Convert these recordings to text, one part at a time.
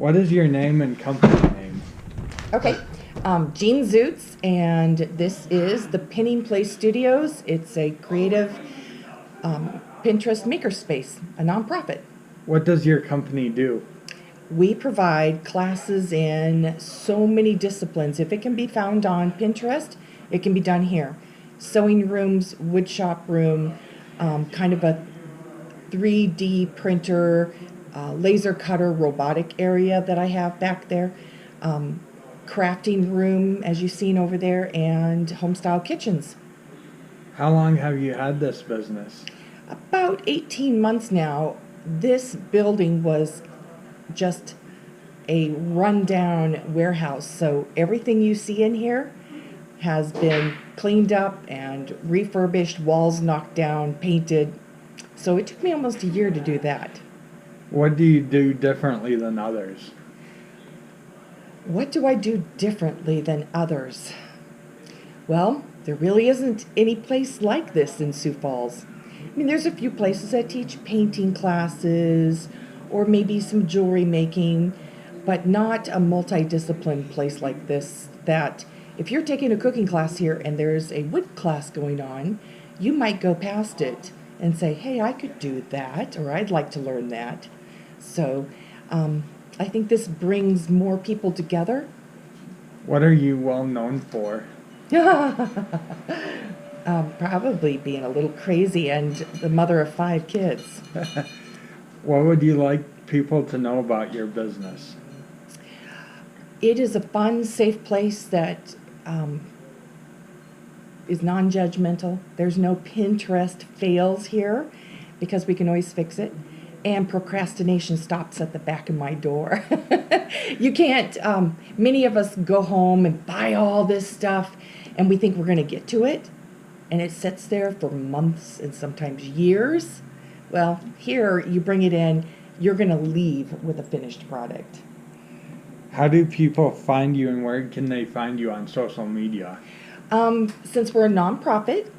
What is your name and company name? Okay, Jean Zoots, and this is the Pinning Place Studios. It's a creative Pinterest makerspace, a nonprofit. What does your company do? We provide classes in so many disciplines. If it can be found on Pinterest, it can be done here. Sewing rooms, wood shop room, kind of a 3D printer, laser cutter robotic area that I have back there, crafting room, as you've seen over there, and homestyle kitchens. How long have you had this business? About 18 months now. This building was just a rundown warehouse, so everything you see in here has been cleaned up and refurbished, walls knocked down, painted. So it took me almost a year to do that. What do you do differently than others? What do I do differently than others? Well, there really isn't any place like this in Sioux Falls. I mean, there's a few places that teach painting classes or maybe some jewelry making, but not a multidiscipline place like this that if you're taking a cooking class here and there's a wood class going on, you might go past it and say, hey, I could do that, or I'd like to learn that. So I think this brings more people together. What are you well known for? Probably being a little crazy and the mother of 5 kids. What would you like people to know about your business? It is a fun, safe place that is non-judgmental. There's no Pinterest fails here because we can always fix it. And procrastination stops at the back of my door. You can't, many of us go home and buy all this stuff and we think we're going to get to it. And it sits there for months and sometimes years. Well, here you bring it in, you're going to leave with a finished product. How do people find you and where can they find you on social media? Since we're a nonprofit,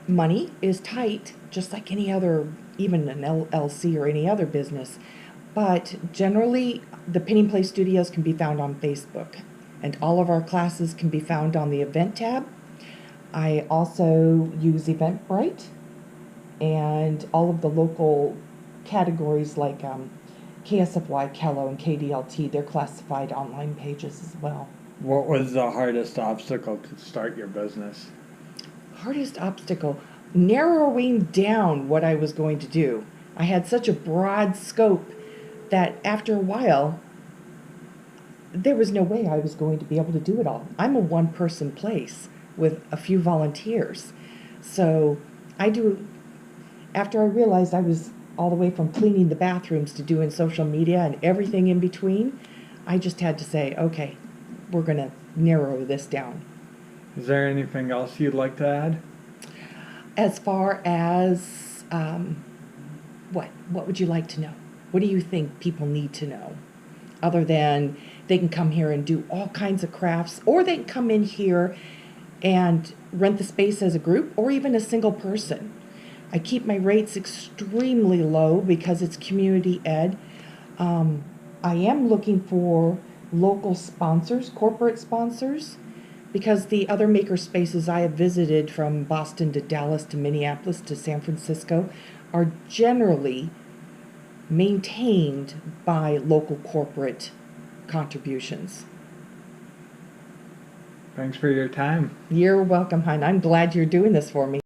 money is tight, just like any other, even an LLC or any other business. But generally, the Pinning Place Studios can be found on Facebook, and all of our classes can be found on the event tab. I also use Eventbrite and all of the local categories like KSFY, Kello, and KDLT. They're classified online pages as well. What was the hardest obstacle to start your business? Hardest obstacle, narrowing down what I was going to do. I had such a broad scope that after a while, there was no way I was going to be able to do it all. I'm a one-person place with a few volunteers. So after I realized I was all the way from cleaning the bathrooms to doing social media and everything in between, I just had to say, okay, we're going to narrow this down. Is there anything else you'd like to add? As far as what would you like to know? What do you think people need to know? Other than they can come here and do all kinds of crafts, or they can come in here and rent the space as a group or even a single person. I keep my rates extremely low because it's community ed. I am looking for local sponsors, corporate sponsors, because the other maker spaces I have visited from Boston to Dallas to Minneapolis to San Francisco are generally maintained by local corporate contributions. Thanks for your time. You're welcome, hon. I'm glad you're doing this for me.